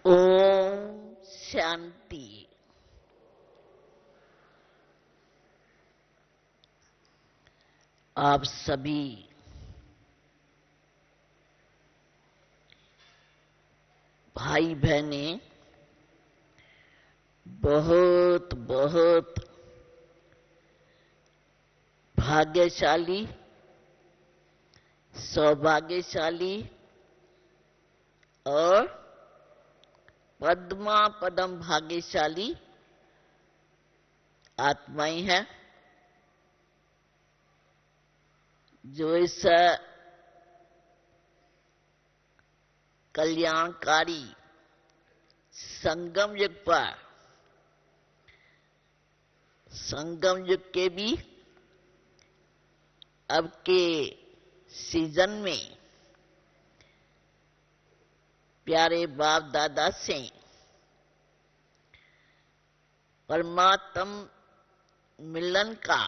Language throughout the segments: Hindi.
ओम शांति। आप सभी भाई बहनें बहुत बहुत भाग्यशाली, सौभाग्यशाली और पद्मा पदम भाग्यशाली आत्माएं हैं जो इस कल्याणकारी संगम युग पर, संगम युग के भी अब के सीजन में प्यारे बाप दादा से परमात्म मिलन का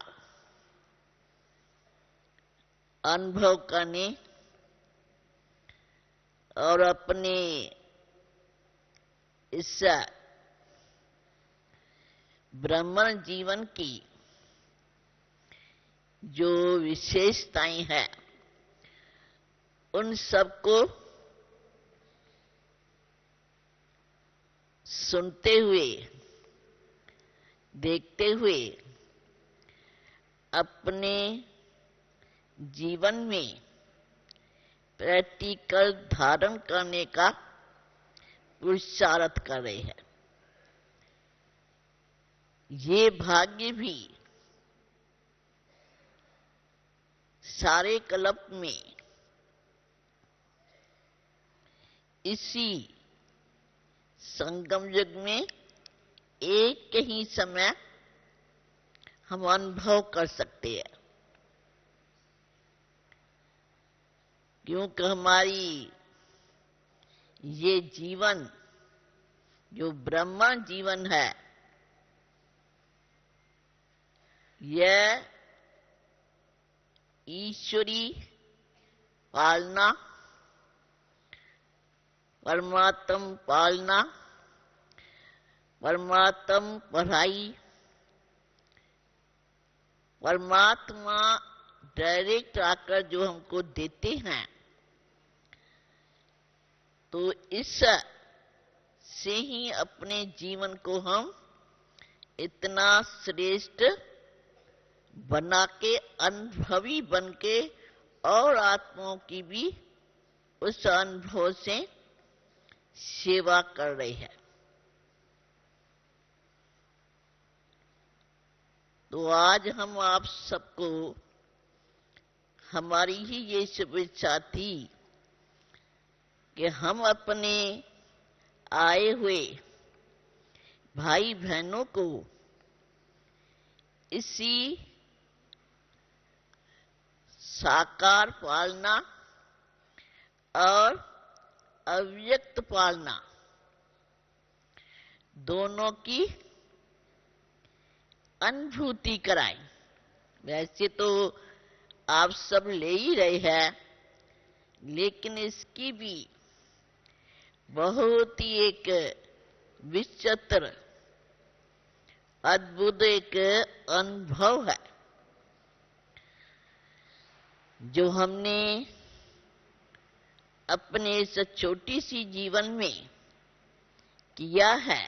अनुभव करने और अपने इस ब्राह्मण जीवन की जो विशेषताएं हैं उन सबको सुनते हुए, देखते हुए अपने जीवन में प्रैक्टिकल धारण करने का पुरुषार्थ कर रहे हैं। ये भाग्य भी सारे कल्प में इसी संगम युग में एक ही समय हम अनुभव कर सकते हैं, क्योंकि हमारी ये जीवन जो ब्रह्मांड जीवन है यह ईश्वरी पालना, परमात्म पालना, परमात्म पढ़ाई, परमात्मा डायरेक्ट आकर जो हमको देते हैं, तो इस से ही अपने जीवन को हम इतना श्रेष्ठ बना के, अनुभवी बन के और आत्माओं की भी उस अनुभव से सेवा कर रहे हैं। तो आज हम आप सबको हमारी ही ये शुभेच्छा थी कि हम अपने आए हुए भाई बहनों को इसी साकार पालना और अव्यक्त पालना दोनों की अनुभूति कराएं। वैसे तो आप सब ले ही रहे हैं, लेकिन इसकी भी बहुत ही एक विचित्र अद्भुत एक अनुभव है जो हमने अपने इस छोटी सी जीवन में किया है।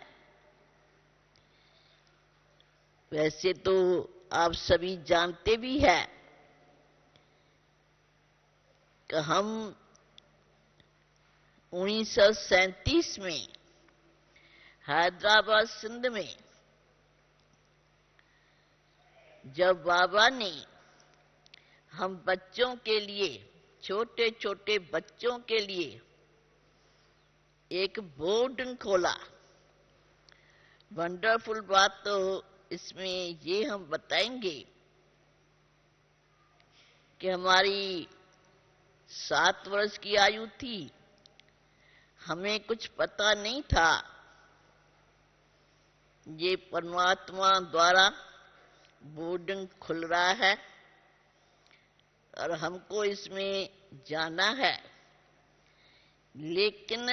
वैसे तो आप सभी जानते भी हैं कि हम 1937 में हैदराबाद सिंध में जब बाबा ने हम बच्चों के लिए, छोटे छोटे बच्चों के लिए एक बोर्डिंग खोला। वंडरफुल बात तो इसमें ये हम बताएंगे कि हमारी 7 वर्ष की आयु थी, हमें कुछ पता नहीं था। ये परमात्मा द्वारा बोर्डिंग खुल रहा है और हमको इसमें जाना है, लेकिन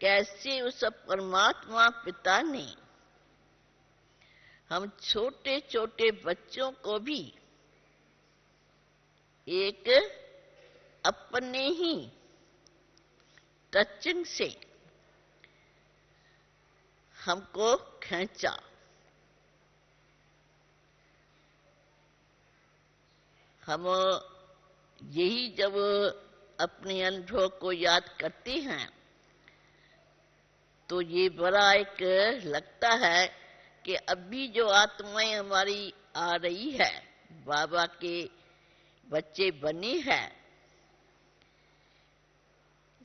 कैसे उस परमात्मा पिता ने हम छोटे छोटे बच्चों को भी एक अपने ही टचिंग से हमको खींचा। हम यही जब अपने अनुभव को याद करते हैं तो ये बड़ा एक लगता है कि अभी जो आत्माएं हमारी आ रही है, बाबा के बच्चे बने हैं,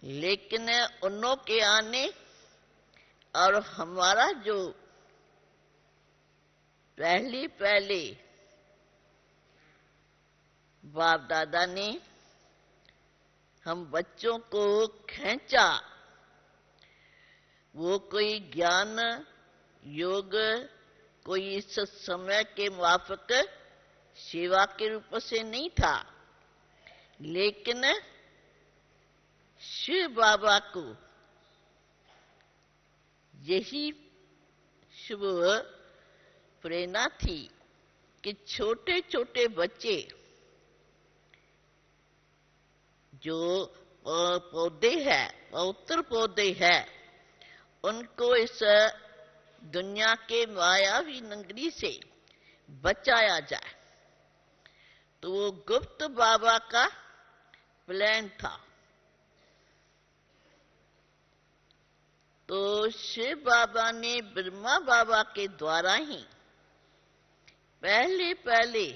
लेकिन उन्हों के आने और हमारा जो पहले बाप दादा ने हम बच्चों को खींचा, वो कोई ज्ञान योग, कोई इस समय के माफक सेवा के रूप से नहीं था, लेकिन शिव बाबा को यही शुभ प्रेरणा थी कि छोटे छोटे बच्चे जो पौधे हैं, पवित्र पौधे हैं, उनको इस दुनिया के मायावी नगरी से बचाया जाए। तो वो गुप्त बाबा का प्लान था। तो शिव बाबा ने ब्रह्मा बाबा के द्वारा ही पहले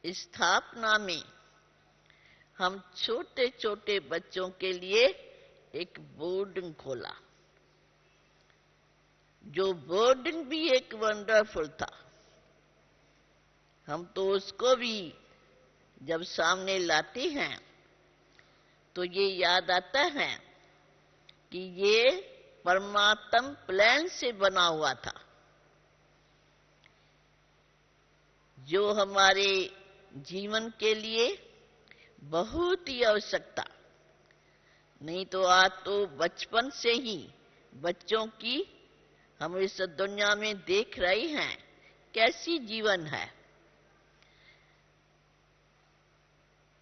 स्थापना में हम छोटे छोटे बच्चों के लिए एक बोर्डिंग खोला, जो बोर्डिंग भी एक वंडरफुल था। हम तो उसको भी जब सामने लाते हैं तो ये याद आता है कि ये परमात्म प्लान से बना हुआ था, जो हमारे जीवन के लिए बहुत ही आवश्यकता। नहीं तो आज तो बचपन से ही बच्चों की हम इस दुनिया में देख रहे हैं कैसी जीवन है।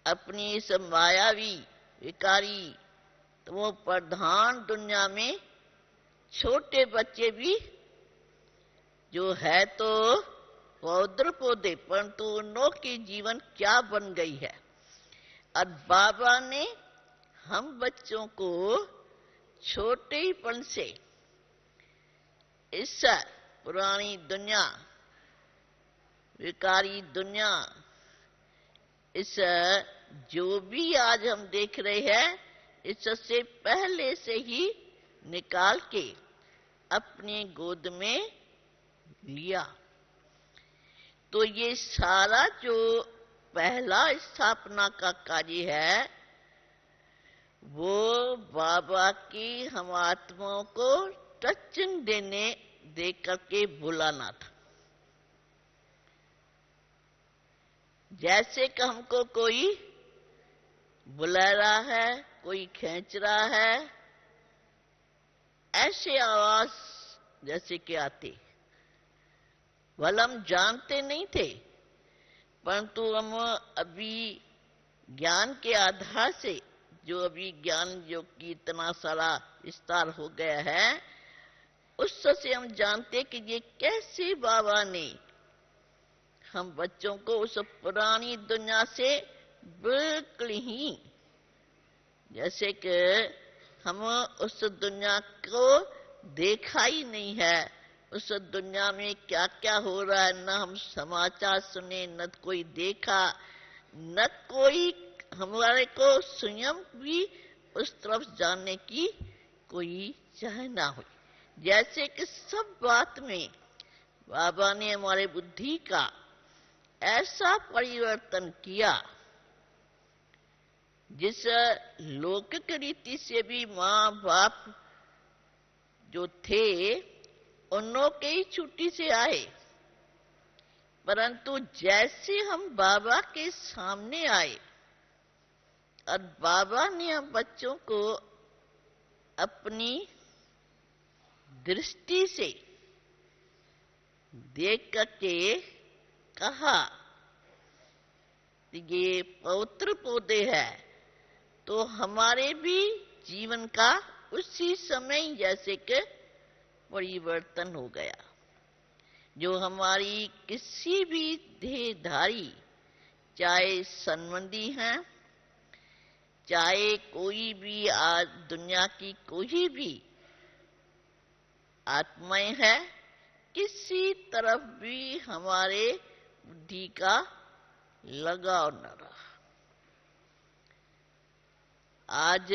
अपनी इस मायावी विकारी तो वो प्रधान दुनिया में छोटे बच्चे भी जो है तो पौधे पौधे, परंतु उनों की जीवन क्या बन गई है। और बाबा ने हम बच्चों को छोटे ही पन से इस पुरानी दुनिया, विकारी दुनिया, इस जो भी आज हम देख रहे हैं, इससे पहले से ही निकाल के अपनी गोद में लिया। तो ये सारा जो पहला स्थापना का कार्य है, वो बाबा की हम आत्माओं को टचिंग दे करके बुलाना था। जैसे कि हमको कोई बुला रहा है, कोई खींच रहा है, ऐसे आवाज जैसे कि आती। भले हम जानते नहीं थे, परंतु हम अभी ज्ञान के आधार से, जो अभी ज्ञान जो कि इतना सारा विस्तार हो गया है, उससे हम जानते कि ये कैसे बाबा ने हम बच्चों को उस पुरानी दुनिया से बिल्कुल ही, जैसे कि हम उस दुनिया को देखा ही नहीं है, उस दुनिया में क्या क्या हो रहा है, न हम समाचार सुने, न कोई देखा, न कोई हमारे को स्वयं भी उस तरफ जाने की कोई चाह ना हुई। जैसे कि सब बात में बाबा ने हमारे बुद्धि का ऐसा परिवर्तन किया, जिस लौकिक रीति से भी माँ बाप जो थे उन्हों के ही छुट्टी से आए, परंतु जैसे हम बाबा के सामने आए और बाबा ने हम बच्चों को अपनी दृष्टि से देख करके कहा ये पवित्र पौधे हैं, तो हमारे भी जीवन का उसी समय जैसे कि परिवर्तन हो गया। जो हमारी किसी भी देहधारी, चाहे संबंधी हैं, चाहे कोई भी आज दुनिया की कोई भी आत्माएं है, किसी तरफ भी हमारे बुद्धि का लगाव न रहा। आज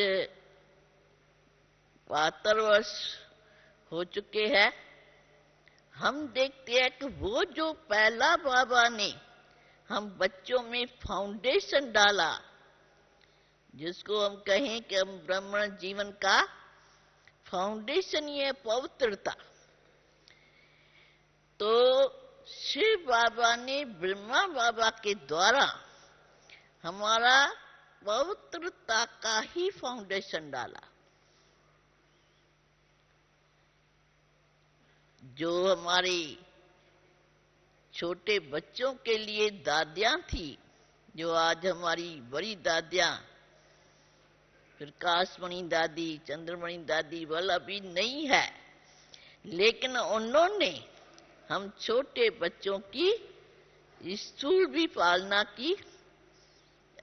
72 वर्ष हो चुके हैं। हम देखते हैं कि वो जो पहला बाबा ने हम बच्चों में फाउंडेशन डाला, जिसको हम कहें कि हम ब्राह्मण जीवन का फाउंडेशन ये पवित्रता, तो शिव बाबा ने ब्रह्मा बाबा के द्वारा हमारा पवित्रता का ही फाउंडेशन डाला। जो हमारी छोटे बच्चों के लिए दादियां थी, जो आज हमारी बड़ी दादियां प्रकाशमणि दादी, चंद्रमणि दादी वाला अभी नहीं है, लेकिन उन्होंने हम छोटे बच्चों की स्थूल भी पालना की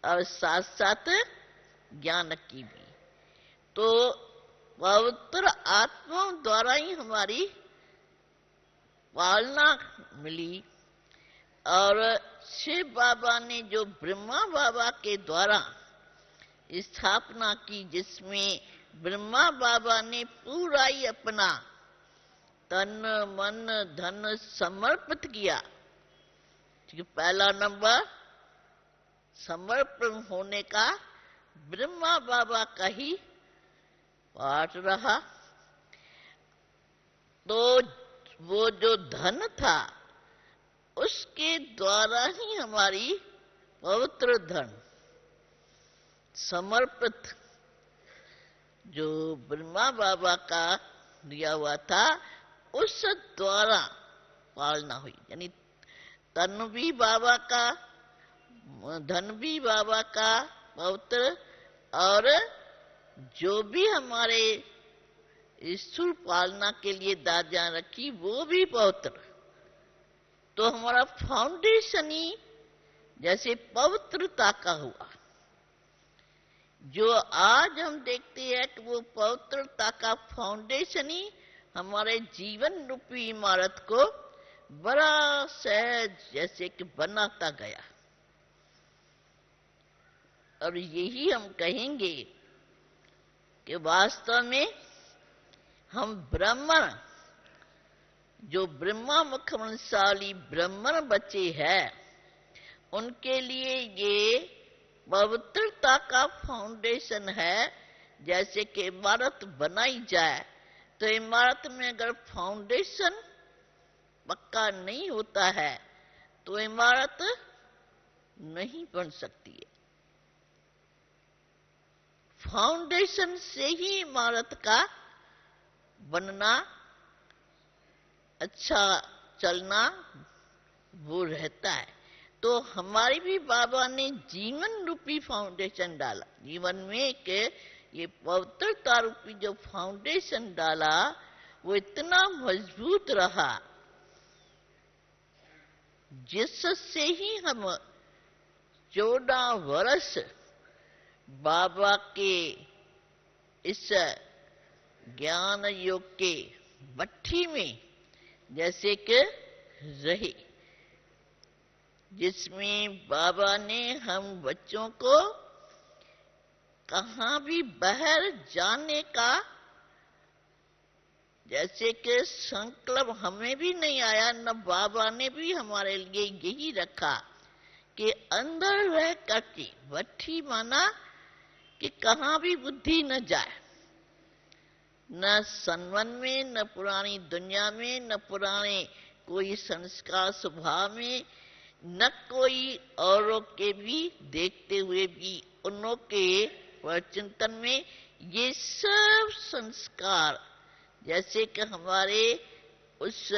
और साथ साथ ज्ञान की भी। तो पवित्र आत्माओं द्वारा ही हमारी पालना मिली। और शिव बाबा ने जो ब्रह्मा बाबा के द्वारा स्थापना की, जिसमें ब्रह्मा बाबा ने पूरा ही अपना तन मन धन समर्पित किया। पहला नंबर समर्पण होने का ब्रह्मा बाबा का ही पाठ रहा। तो वो जो धन था, उसके द्वारा ही हमारी पवित्र धन समर्पित जो ब्रह्मा बाबा का दिया हुआ था, उस द्वारा पालना हुई। यानी तन भी बाबा का, धन भी बाबा का पवित्र, और जो भी हमारे स्थूल पालना के लिए दादियां रखी वो भी पवित्र। तो हमारा फाउंडेशन ही जैसे पवित्रता का हुआ। जो आज हम देखते हैं कि वो पवित्रता का फाउंडेशन ही हमारे जीवन रूपी इमारत को बड़ा सहज जैसे कि बनाता गया। और यही हम कहेंगे कि वास्तव में हम ब्राह्मण, जो ब्रह्मा मुखवंशाली ब्राह्मण बच्चे हैं, उनके लिए ये पवित्रता का फाउंडेशन है। जैसे कि इमारत बनाई जाए, तो इमारत में अगर फाउंडेशन पक्का नहीं होता है तो इमारत नहीं बन सकती है। फाउंडेशन से ही इमारत का बनना, अच्छा चलना वो रहता है। तो हमारी भी बाबा ने जीवन रूपी फाउंडेशन डाला। जीवन में के ये पवित्रता रूपी जो फाउंडेशन डाला, वो इतना मजबूत रहा, जिससे ही हम 14 वर्ष बाबा के इस ज्ञान योग के भट्ठी में जैसे कि रहे, जिसमें बाबा ने हम बच्चों को कहाँ भी बाहर जाने का जैसे कि संकल्प हमें भी नहीं आया, न बाबा ने भी हमारे लिए यही रखा कि अंदर रह करके भट्ठी माना कि कहाँ भी बुद्धि न जाए, न संबंध में, न पुरानी दुनिया में, न पुराने कोई संस्कार स्वभाव में, न कोई औरों के भी देखते हुए भी उनों के चिंतन में ये सब संस्कार, जैसे कि हमारे उस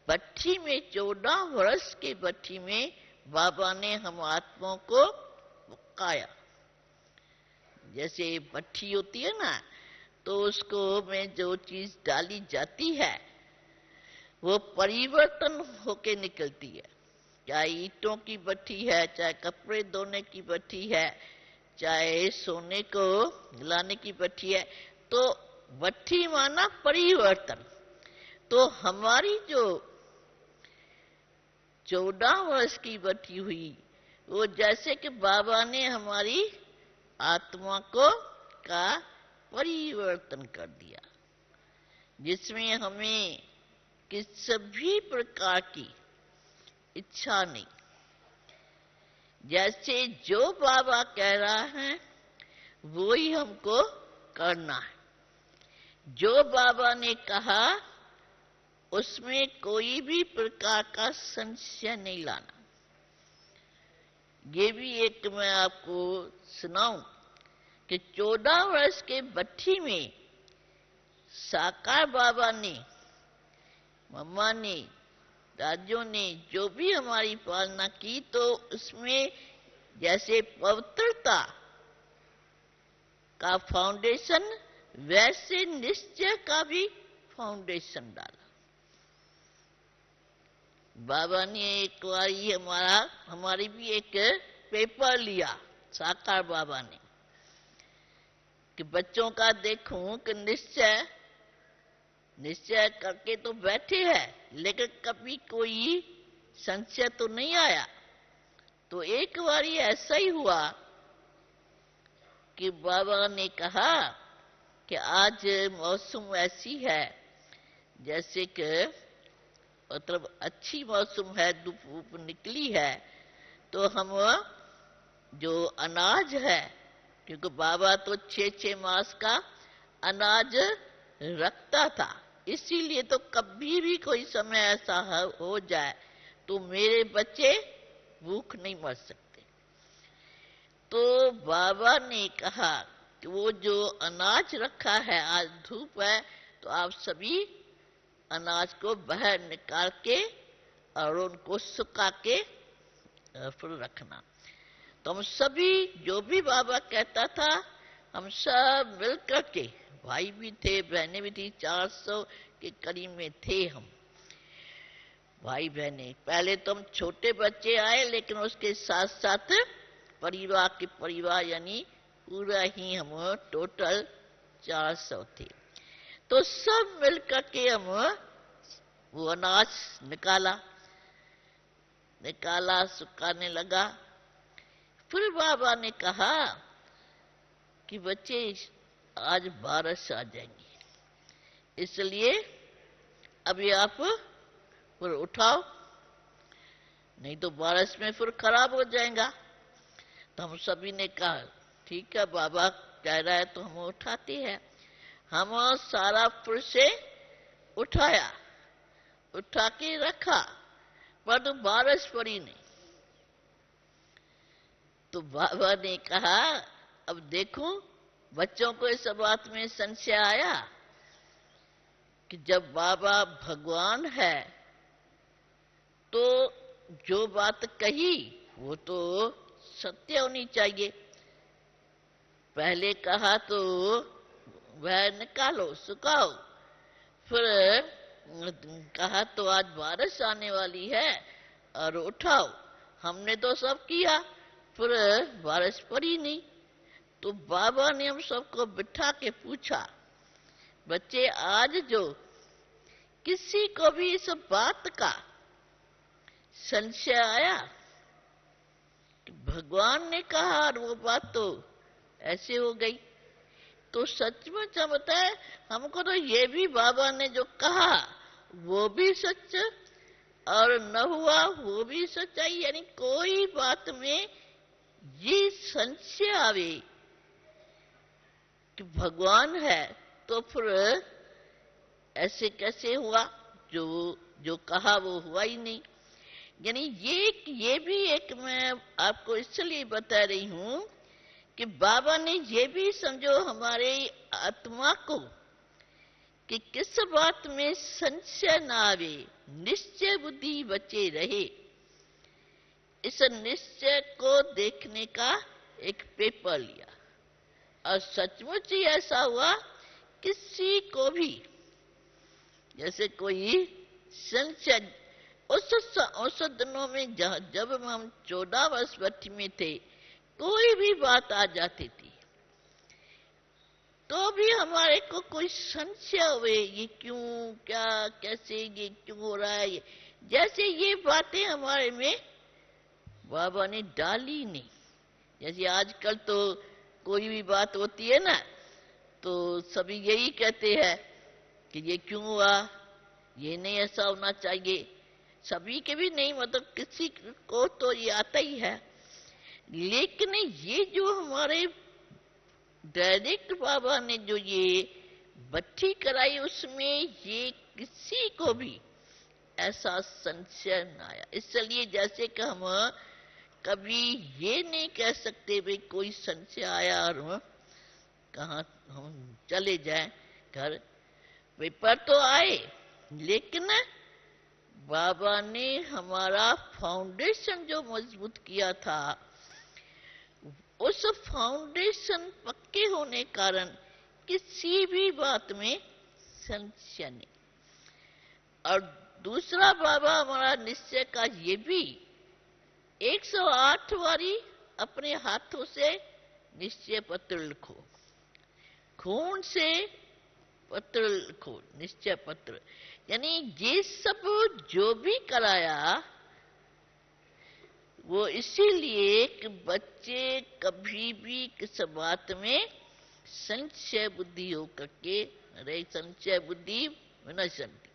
भट्ठी में 14 वर्ष की भट्ठी में बाबा ने हम आत्माओं को पकाया। जैसे भट्ठी होती है ना, तो उसको में जो चीज डाली जाती है वो परिवर्तन होके निकलती है। चाहे ईंटों की भट्ठी है, चाहे कपड़े धोने की भट्ठी है, चाहे सोने को लाने की भट्ठी है, तो भट्ठी माना परिवर्तन। तो हमारी जो 14 वर्ष की भट्ठी हुई, वो जैसे कि बाबा ने हमारी आत्मा को का परिवर्तन कर दिया, जिसमें हमें किसी भी प्रकार की इच्छा नहीं। जैसे जो बाबा कह रहा है वो ही हमको करना है। जो बाबा ने कहा उसमें कोई भी प्रकार का संशय नहीं लाना। ये भी एक मैं आपको सुनाऊं कि 14 वर्ष के भट्ठी में साकार बाबा ने, मम्मा ने, दादियों ने जो भी हमारी पालना की, तो उसमें जैसे पवित्रता का फाउंडेशन, वैसे निश्चय का भी फाउंडेशन डाला। बाबा ने एक बार हमारी भी एक पेपर लिया, साकार बाबा ने, कि बच्चों का देखूं कि निश्चय करके तो बैठे हैं, लेकिन कभी कोई संशय तो नहीं आया। तो एक बार ऐसा ही हुआ कि बाबा ने कहा कि आज मौसम ऐसी है जैसे कि मतलब अच्छी मौसम है, धूप निकली है, तो हम जो अनाज है, क्योंकि बाबा तो 6-6 मास का अनाज रखता था, इसीलिए तो कभी भी कोई समय ऐसा हो जाए तो मेरे बच्चे भूख नहीं मर सकते। तो बाबा ने कहा कि वो जो अनाज रखा है, आज धूप है, तो आप सभी अनाज को बाहर निकाल के और उनको सुखा के फिर रखना। तो हम सभी, जो भी बाबा कहता था, हम सब मिलकर के, भाई भी थे, बहनें भी थी, 400 के करीब में थे हम भाई बहनें। पहले तो हम छोटे बच्चे आए, लेकिन उसके साथ साथ परिवार यानी पूरा ही हम टोटल 400 थे। तो सब मिलकर के हम वो अनाज निकाला, सुखाने लगा। फिर बाबा ने कहा कि बच्चे आज बारिश आ जाएंगी, इसलिए अभी आप फिर उठाओ, नहीं तो बारिश में फिर खराब हो जाएगा। तो हम सभी ने कहा ठीक है, बाबा कह रहा है तो हम उठाते हैं। हम सारा फिर से उठाया, उठा के रखा, पर तो बारिश पड़ी नहीं। तो बाबा ने कहा अब देखो, बच्चों को इस बात में संशय आया कि जब बाबा भगवान है तो जो बात कही वो तो सत्य होनी चाहिए। पहले कहा तो वह निकालो, सुखाओ, फिर कहा तो आज बारिश आने वाली है और उठाओ। हमने तो सब किया, फिर बारिश पड़ी नहीं। तो बाबा ने हम सबको बिठा के पूछा, बच्चे आज जो किसी को भी इस बात का संशय आया कि भगवान ने कहा और वो बात तो ऐसे हो गई, तो सचमुच होता है। हमको तो ये भी बाबा ने जो कहा वो भी सच और न हुआ वो भी सच्चाई, यानी कोई बात में ये संशय आवे कि भगवान है तो फिर ऐसे कैसे हुआ, जो कहा वो हुआ ही नहीं। यानी ये भी एक मैं आपको इसलिए बता रही हूं कि बाबा ने ये भी समझो हमारे आत्मा को कि किस बात में संशय न आवे, निश्चय बुद्धि बचे रहे। इस निश्चय को देखने का एक पेपर लिया और सचमुच ही ऐसा हुआ। किसी को भी जैसे कोई संशय उस दिनों में जब हम 14 वर्ष भट्टी में थे, कोई भी बात आ जाती थी तो भी हमारे को कोई संशय हुए, ये क्यों, क्या, कैसे, ये क्यों हो रहा है, जैसे ये बातें हमारे में बाबा ने डाली नहीं। जैसे आजकल तो कोई भी बात होती है ना तो सभी यही कहते हैं कि ये क्यों हुआ, ये नहीं ऐसा होना चाहिए। सभी के भी नहीं, मतलब किसी को तो ये आता ही है। लेकिन ये जो हमारे डायरेक्ट बाबा ने जो ये भट्टी कराई, उसमें ये किसी को भी ऐसा संशय न आया। इसलिए जैसे कि हम कभी ये नहीं कह सकते भाई कोई संशय आया और कहाँ हम चले जाएं घर, पेपर तो आए, लेकिन बाबा ने हमारा फाउंडेशन जो मजबूत किया था, उस फाउंडेशन पक्के होने कारण किसी भी बात में संशय नहीं। और दूसरा बाबा हमारा निश्चय का ये भी 108 बारी अपने हाथों से निश्चय पत्र लिखो, खून से पत्र लिखो, निश्चय पत्र। यानी ये सब जो भी कराया वो इसीलिए कि बच्चे कभी भी किस बात में संशय बुद्धि हो करके रहे। संशय बुद्धि विनशन्ति,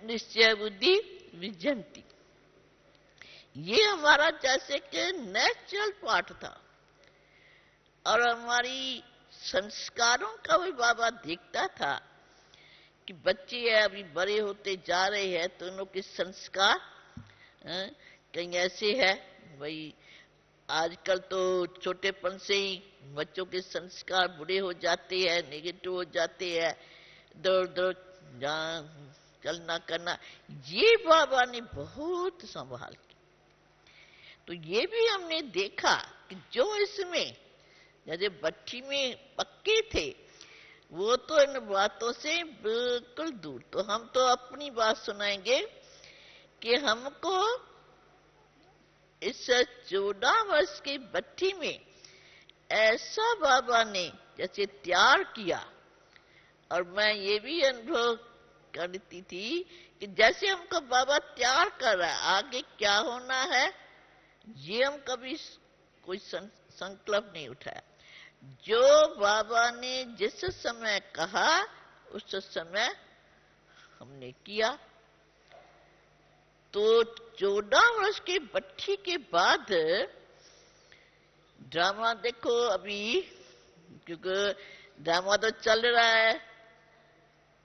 निश्चय बुद्धि विजयन्ति। ये हमारा जैसे कि नेचुरल पार्ट था। और हमारी संस्कारों का भी बाबा देखता था कि बच्चे अभी बड़े होते जा रहे हैं तो उन लोग के संस्कार कहीं ऐसे है भाई। आजकल तो छोटेपन से ही बच्चों के संस्कार बुरे हो जाते हैं, नेगेटिव हो जाते हैं, दौड़ दौड़ चलना करना। ये बाबा ने बहुत संभाल की। तो ये भी हमने देखा कि जो इसमें जैसे भट्टी में पक्के थे वो तो इन बातों से बिल्कुल दूर। तो हम तो अपनी बात सुनाएंगे कि हमको इस 14 वर्ष की भट्टी में ऐसा बाबा ने जैसे तैयार किया। और मैं ये भी अनुभव करती थी कि जैसे हमको बाबा तैयार कर रहा है, आगे क्या होना है ये हम कभी कोई संकल्प नहीं उठाया। जो बाबा ने जिस समय कहा उस समय हमने किया। तो 14 वर्ष की भट्टी के बाद ड्रामा देखो अभी, क्योंकि ड्रामा तो चल रहा है,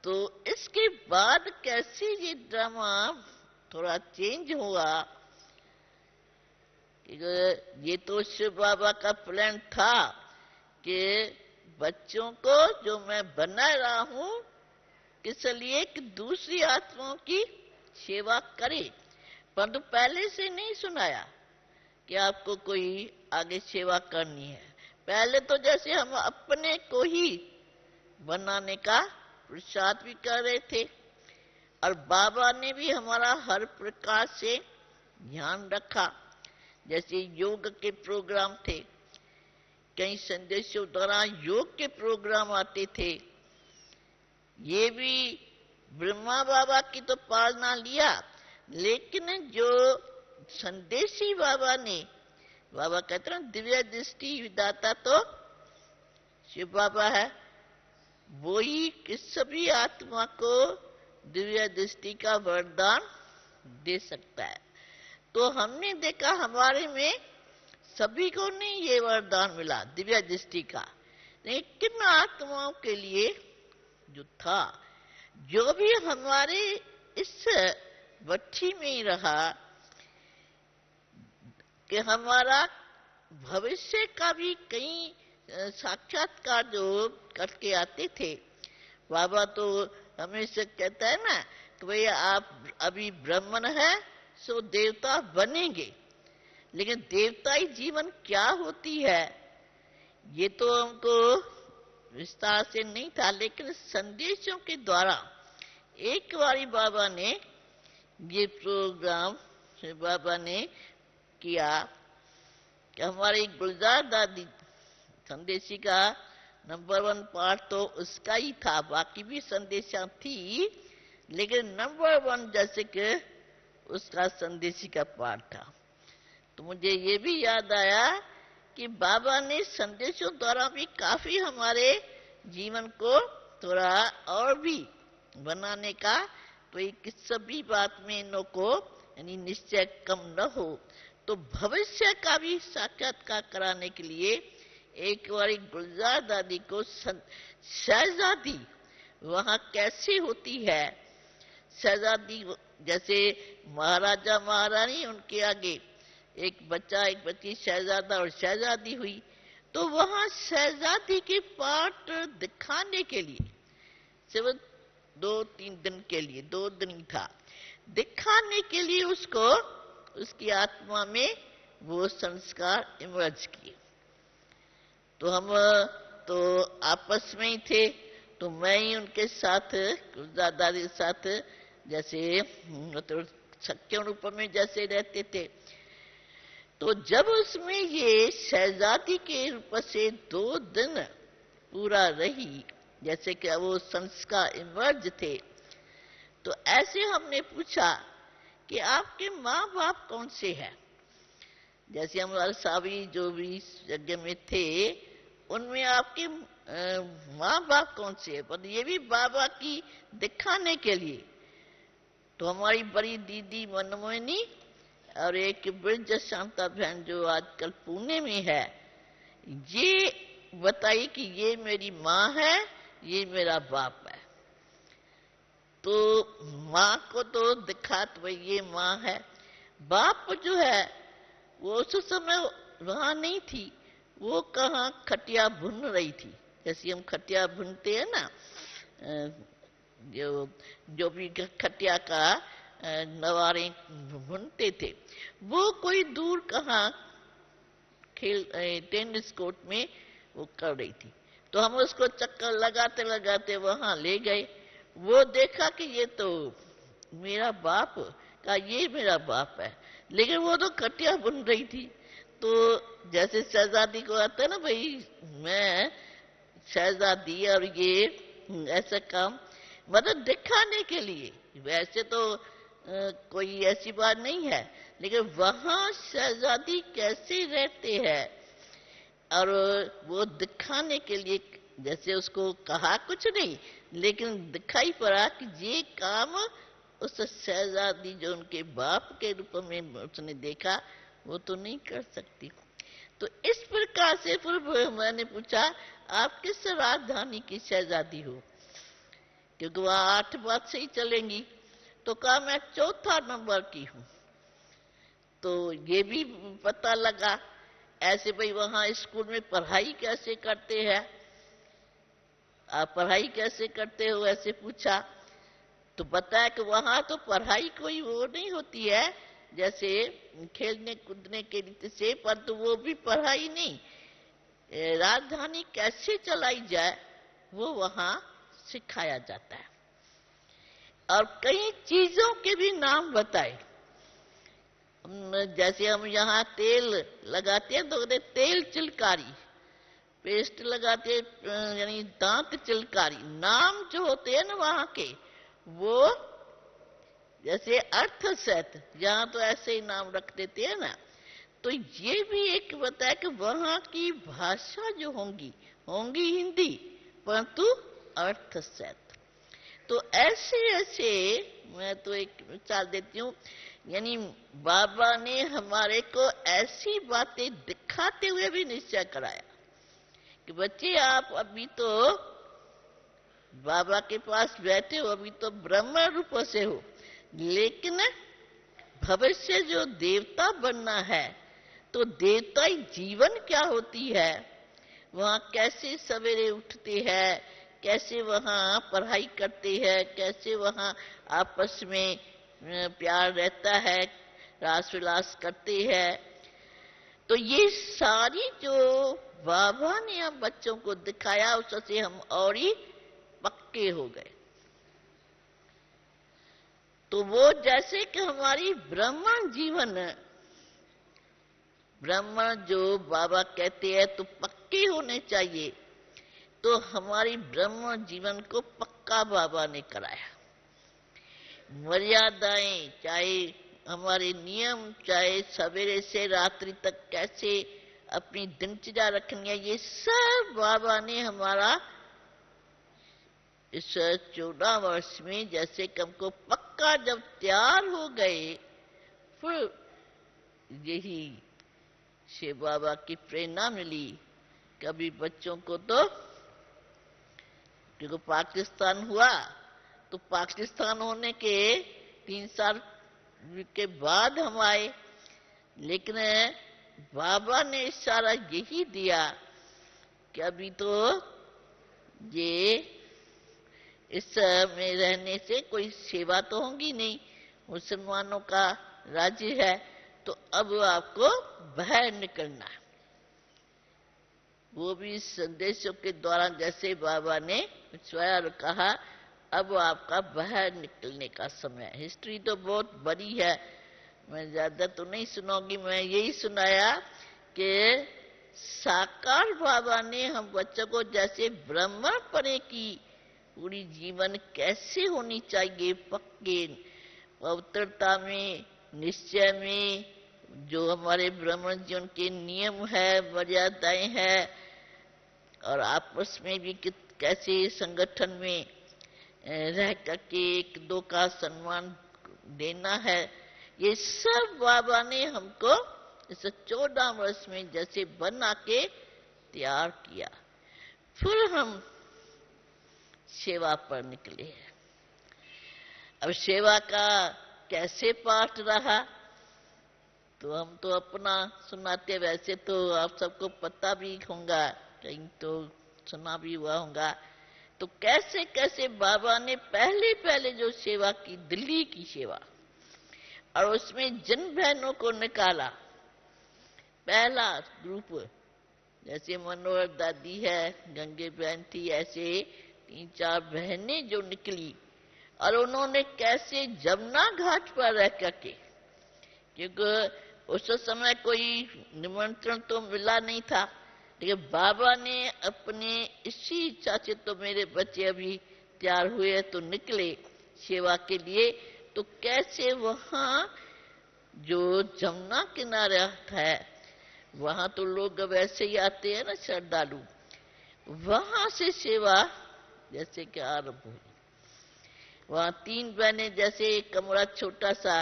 तो इसके बाद कैसे ये ड्रामा थोड़ा चेंज हुआ। ये तो शिव बाबा का प्लान था कि बच्चों को जो मैं बना रहा हूं किस लिए कि दूसरी आत्माओं की सेवा करे, परंतु पहले से नहीं सुनाया कि आपको कोई आगे सेवा करनी है। पहले तो जैसे हम अपने को ही बनाने का प्रसाद भी कर रहे थे। और बाबा ने भी हमारा हर प्रकार से ध्यान रखा। जैसे योग के प्रोग्राम थे, कई संदेशों द्वारा योग के प्रोग्राम आते थे। ये भी ब्रह्मा बाबा की तो पालना लिया, लेकिन जो संदेशी बाबा ने, बाबा कहते हैं दिव्य दृष्टि विदाता तो शिव बाबा है, वो ही किस भी आत्मा को दिव्य दृष्टि का वरदान दे सकता है। तो हमने देखा हमारे में सभी को नहीं ये वरदान मिला दिव्य दृष्टि का, लेकिन आत्माओं के लिए जो था, जो भी हमारे इस भट्टी में ही रहा कि हमारा भविष्य का भी कई साक्षात्कार जो करके आते थे। बाबा तो हमेशा कहता है ना कि भाई आप अभी ब्राह्मण है सो देवता बनेंगे, लेकिन देवताई जीवन क्या होती है ये तो हमको विस्तार से नहीं था, लेकिन संदेशों के द्वारा एक बारी बाबा ने ये प्रोग्राम बाबा ने किया कि हमारी गुलजार दादी संदेशी का नंबर 1 पार्ट तो उसका ही था, बाकी भी संदेशा थी, लेकिन नंबर 1 जैसे कि उसका संदेशी का पार्ट था। तो मुझे ये भी याद आया कि बाबा ने संदेशों द्वारा भी काफी हमारे जीवन को थोड़ा और भी बनाने का, तो किस भी बात में इनों को यानी निश्चय कम न हो, तो भविष्य का भी साक्षात्कार कराने के लिए एक बार गुलजार दादी को शहजादी वहां कैसे होती है, शहजादी जैसे महाराजा महारानी उनके आगे एक बच्चा एक बच्ची शहजादा और शहजादी हुई, तो वहां शहजादी के पार्ट दिखाने के लिए सिर्फ 2-3 दिन के लिए, 2 दिन ही था, दिखाने के लिए उसको उसकी आत्मा में वो संस्कार इमर्ज किए। तो हम तो आपस में ही थे, तो मैं ही उनके साथ दादी के साथ जैसे मतलब सख्य रूप में जैसे रहते थे। तो जब उसमें ये शहजादी के रूप से 2 दिन पूरा रही, जैसे कि वो संस्कार इमर्ज थे, तो ऐसे हमने पूछा कि आपके माँ बाप कौन से हैं। जैसे हमारे सावी जो भी यज्ञ में थे उनमें आपके माँ बाप कौन से हैं, पर ये भी बाबा की दिखाने के लिए। तो हमारी बड़ी दीदी मनमोहिनी और एक ब्रज शांता बहन जो आजकल पुणे में है, ये बताई कि ये मेरी माँ है, ये मेरा बाप है। तो माँ को तो दिखा तो भाई ये माँ है, बाप जो है वो उस समय वहां नहीं थी, वो कहाँ खटिया भुन रही थी, जैसे हम खटिया भुनते हैं ना, जो भी खटिया का नवारे भुनते थे, वो कोई दूर कहाँ खेल टेनिस कोर्ट में वो कर रही थी। तो हम उसको चक्कर लगाते लगाते वहां ले गए, वो देखा कि ये तो मेरा बाप का, ये मेरा बाप है, लेकिन वो तो खटिया बुन रही थी। तो जैसे शहजादी को आता है ना भाई मैं शहजादी और ये ऐसा काम, मतलब दिखाने के लिए, वैसे तो कोई ऐसी बात नहीं है, लेकिन वहां शहजादी कैसे रहते हैं और वो दिखाने के लिए, जैसे उसको कहा कुछ नहीं लेकिन दिखाई पड़ा कि ये काम उस शहजादी जो उनके बाप के रूप में उसने देखा वो तो नहीं कर सकती। तो इस प्रकार से फिर मैंने पूछा आप किस राजधानी की शहजादी हो, क्योंकि वहां 8 बात से ही चलेंगी। तो कहा मैं 4था नंबर की हूं। तो ये भी पता लगा। ऐसे भाई वहां स्कूल में पढ़ाई कैसे करते हैं, आप पढ़ाई कैसे करते हो ऐसे पूछा, तो बताया कि वहां तो पढ़ाई कोई वो नहीं होती है, जैसे खेलने कूदने के लिए से, पर तो वो भी पढ़ाई नहीं, राजधानी कैसे चलाई जाए वो वहां सिखाया जाता है। और कई चीजों के भी नाम बताए, जैसे हम यहाँ तेल लगाते हैं तो कहते तेल चिलकारी, पेस्ट लगाते यानी दांत चिलकारी, नाम जो होते हैं ना वहां के, वो जैसे अर्थ सेत यहाँ तो ऐसे ही नाम रख देते हैं ना। तो ये भी एक बताया कि वहां की भाषा जो होंगी होंगी हिंदी, परंतु अर्थ सेत। तो ऐसे ऐसे मैं तो एक मिसाल देती हूँ, यानी बाबा ने हमारे को ऐसी बातें दिखाते हुए भी निश्चय कराया कि बच्चे आप अभी तो बाबा के पास बैठे हो, अभी तो ब्रह्म रूप से हो, लेकिन भविष्य जो देवता बनना है तो देवताई जीवन क्या होती है, वहां कैसे सवेरे उठते हैं, कैसे वहां पढ़ाई करते हैं, कैसे वहां आपस में प्यार रहता है, रास विलास करते हैं। तो ये सारी जो बाबा ने हम बच्चों को दिखाया, उससे हम और ही पक्के हो गए। तो वो जैसे कि हमारी ब्राह्मण जीवन, ब्राह्मण जो बाबा कहते हैं तो पक्के होने चाहिए, तो हमारी ब्राह्मण जीवन को पक्का बाबा ने कराया। मर्यादाएं, चाहे हमारे नियम, चाहे सवेरे से रात्रि तक कैसे अपनी दिनचर्या रखनी है, ये सब बाबा ने हमारा इस 14 वर्ष में, जैसे कि हमको पक्का जब तैयार हो गए, फिर यही शिव बाबा की प्रेरणा मिली। कभी बच्चों को तो, क्योंकि पाकिस्तान हुआ, तो पाकिस्तान होने के 3 साल के बाद हम आए, लेकिन बाबा ने इशारा यही दिया कि अभी तो ये इस में रहने से कोई सेवा तो होगी नहीं, मुसलमानों का राज्य है, तो अब आपको बाहर निकलना है। वो भी संदेशों के द्वारा, जैसे बाबा ने स्वयं कहा, अब आपका बाहर निकलने का समय है। हिस्ट्री तो बहुत बड़ी है, मैं ज्यादा तो नहीं सुनाऊंगी, मैं यही सुनाया कि साकार बाबा ने हम बच्चों को जैसे ब्राह्मण पने की पूरी जीवन कैसे होनी चाहिए, पक्के पवित्रता में, निश्चय में, जो हमारे ब्राह्मण जीवन के नियम है, मर्यादाएं हैं, और आपस में भी कैसे संगठन में रह करके एक दो का सम्मान देना है, ये सब बाबा ने हमको इस 14 वर्ष में जैसे बना के तैयार किया। फिर हम सेवा पर निकले हैं। अब सेवा का कैसे पाठ रहा, तो हम तो अपना सुनाते, वैसे तो आप सबको पता भी होगा, कहीं तो सुना भी हुआ होगा। तो कैसे कैसे बाबा ने पहले पहले जो सेवा की, दिल्ली की सेवा, और उसमें जिन बहनों को निकाला, पहला ग्रुप, जैसे मनोहर दादी है, गंगे बहन थी, ऐसे 3-4 बहनें जो निकली, और उन्होंने कैसे जमुना घाट पर रह करके, क्योंकि उस समय कोई निमंत्रण तो मिला नहीं था, लेकिन बाबा ने अपने इसी इच्छा से, तो मेरे बच्चे अभी तैयार हुए तो निकले सेवा के लिए, तो कैसे वहां जो जमुना किनारा है, वहां तो लोग वैसे ही आते हैं ना, श्रद्धालु, वहां से सेवा जैसे कि आरंभ हुई। वहां 3 बहनें, जैसे एक कमरा छोटा सा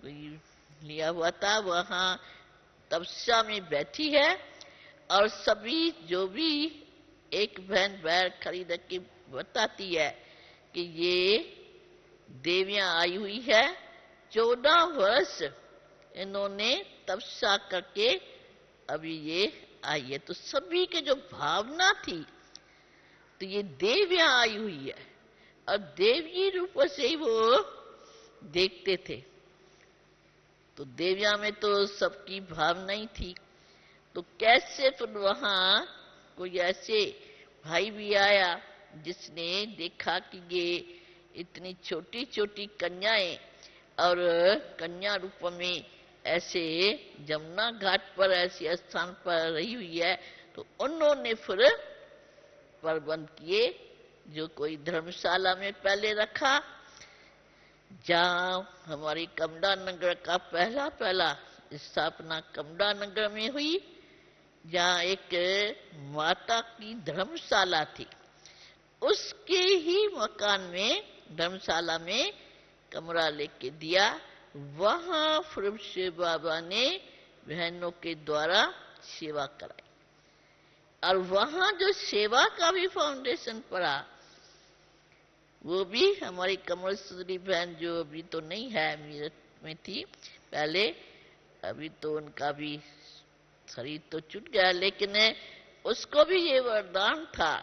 लिया हुआ था, वहां तपस्या में बैठी है, और सभी जो भी एक बहन बैठ खरीद के बताती है कि ये देवियां आई हुई है, 14 वर्ष इन्होंने तपस्या करके अभी ये आई है। तो सभी के जो भावना थी, तो ये देवियां आई हुई है, और देवी रूप से ही वो देखते थे। तो देवियां में तो सबकी भावना ही थी। तो कैसे फिर वहां कोई ऐसे भाई भी आया जिसने देखा कि ये इतनी छोटी छोटी कन्याएं और कन्या रूप में ऐसे जमुना घाट पर ऐसे स्थान पर रही हुई है, तो उन्होंने फिर प्रबंध किए, जो कोई धर्मशाला में पहले रखा, जहां हमारी कमला नगर का पहला स्थापना कमला नगर में हुई, जहां एक माता की धर्मशाला थी, उसके ही मकान में, धर्मशाला में कमरा लेके दिया। वहां फिर शिव बाबा ने बहनों के द्वारा सेवा कराई, और वहां जो सेवा का भी फाउंडेशन पड़ा, वो भी हमारी कमल सुंदरी बहन, जो अभी तो नहीं है, मेरठ में थी पहले, अभी तो उनका भी शरीर तो छूट गया, लेकिन उसको भी ये वरदान था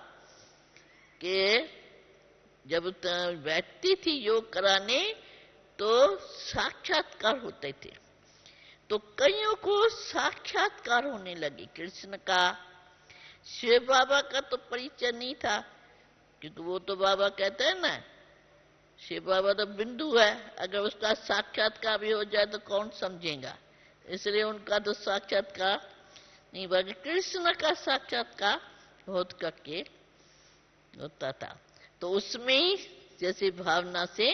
कि जब बैठती थी योग कराने तो साक्षात्कार होते थे। तो कईयों को साक्षात्कार होने लगे कृष्ण का। शिव बाबा का तो परिचय नहीं था, क्योंकि वो तो बाबा कहते हैं ना, शिव बाबा तो बिंदु है, अगर उसका साक्षात्कार भी हो जाए तो कौन समझेगा, इसलिए उनका तो साक्षात्कार नहीं, बल्कि कृष्ण का साक्षात्कार होत करके होता था। तो उसमें ही जैसे भावना से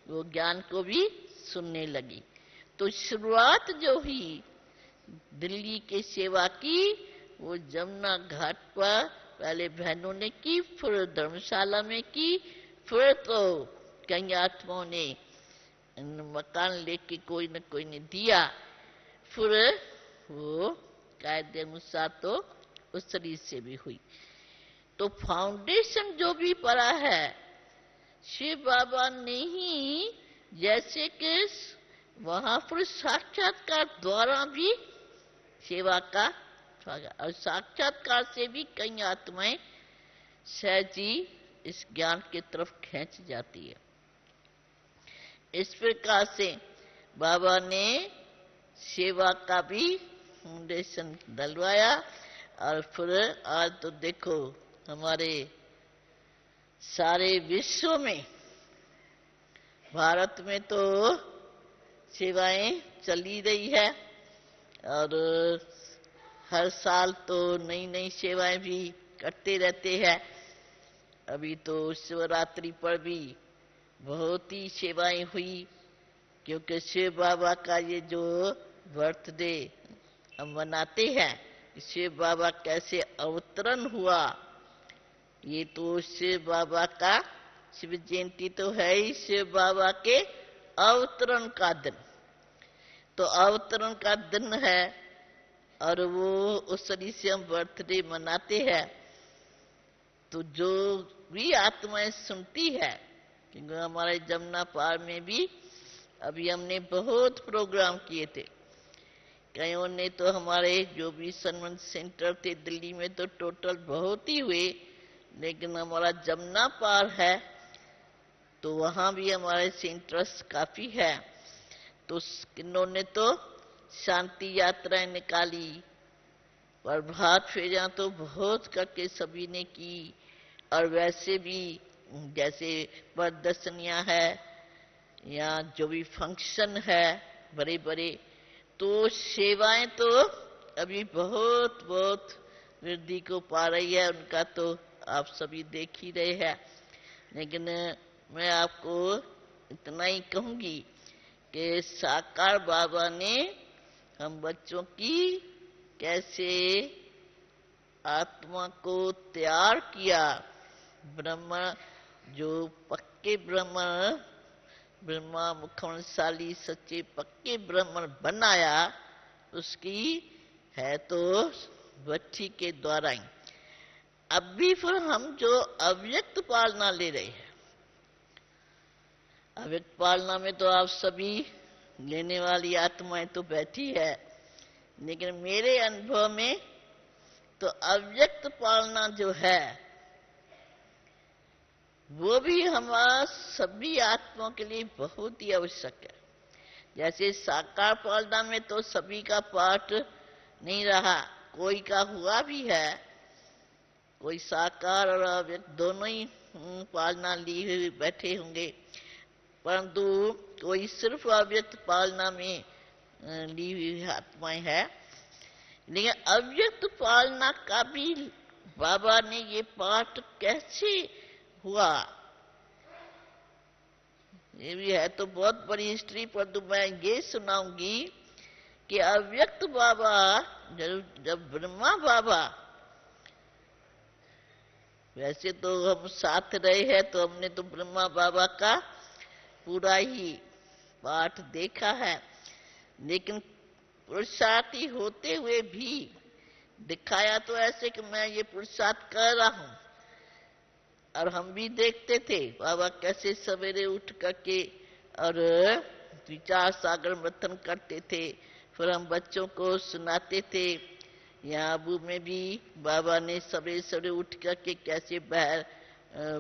वो ज्ञान को भी सुनने लगी। तो शुरुआत जो हुई दिल्ली के सेवा की, वो जमुना घाट पर पहले बहनों ने की, फिर धर्मशाला में की, फिर तो कई आत्माओं ने मकान लेके कोई न कोई ने दिया, फिर वो कायदे अनुसार तो उस शरीर से भी हुई। तो फाउंडेशन जो भी पड़ा है शिव बाबा ने ही, जैसे कि वहां पर साक्षात्कार द्वारा भी सेवा का, और साक्षात्कार से भी कई आत्माएं सहज ही इस ज्ञान की तरफ खींच जाती है। इस प्रकार से बाबा ने सेवा का भी फाउंडेशन डलवाया। और फिर आज तो देखो हमारे सारे विश्व में, भारत में तो सेवाएं चली रही है, और हर साल तो नई नई सेवाएं भी करते रहते हैं। अभी तो शिवरात्रि पर भी बहुत ही सेवाएं हुई, क्योंकि शिव बाबा का ये जो बर्थडे हम मनाते हैं, शिव बाबा कैसे अवतरण हुआ, ये तो शिव बाबा का, शिव जयंती तो है ही शिव बाबा के अवतरण का दिन। तो अवतरण का दिन है, और वो उस तरह से हम बर्थडे मनाते हैं। तो जो भी आत्माएं सुनती है, क्योंकि हमारे जमुना पार में भी अभी हमने बहुत प्रोग्राम किए थे, कईयों ने तो हमारे जो भी सन्मान सेंटर थे दिल्ली में तो टोटल बहुत ही हुए, लेकिन हमारा जमुना पार है तो वहां भी हमारे सेंटर्स काफी है। तो किन्होंने तो शांति यात्राएं निकाली, प्रभात फेरियां तो बहुत करके सभी ने की, और वैसे भी जैसे प्रदर्शनियां है या जो भी फंक्शन है बड़े बड़े, तो सेवाएं तो अभी बहुत बहुत वृद्धि को पा रही है, उनका तो आप सभी देख ही रहे हैं। लेकिन मैं आपको इतना ही कहूंगी कि साकार बाबा ने हम बच्चों की कैसे आत्मा को तैयार किया, ब्रह्म जो पक्के ब्रह्मा मुखमशाली सच्चे पक्के ब्राह्मण बनाया, उसकी है तो बच्ची के द्वारा ही। अब भी फिर हम जो अव्यक्त पालना ले रहे हैं, अव्यक्त पालना में तो आप सभी लेने वाली आत्माएं तो बैठी है, लेकिन मेरे अनुभव में तो अव्यक्त पालना जो है वो भी हमारा सभी आत्माओं के लिए बहुत ही आवश्यक है। जैसे साकार पालना में तो सभी का पाठ नहीं रहा, कोई का हुआ भी है, कोई साकार और अव्यक्त दोनों ही पालना ली हुई बैठे होंगे, परंतु कोई सिर्फ अव्यक्त पालना में ली हुई आत्माएं है। लेकिन अव्यक्त पालना का भी बाबा ने ये पाठ कैसे हुआ, ये भी है तो बहुत बड़ी हिस्ट्री, पर तो मैं ये सुनाऊंगी कि अव्यक्त बाबा जब ब्रह्मा बाबा, वैसे तो हम साथ रहे हैं तो हमने तो ब्रह्मा बाबा का पूरा ही पाठ देखा है, लेकिन पुरुषार्थी होते हुए भी दिखाया तो ऐसे कि मैं ये पुरुषार्थ कर रहा हूं, और हम भी देखते थे बाबा कैसे सवेरे उठ करके और विचार सागर मंथन करते थे, फिर हम बच्चों को सुनाते थे, यहाँ अबू में भी बाबा ने सवेरे सवेरे उठ करके कैसे बाहर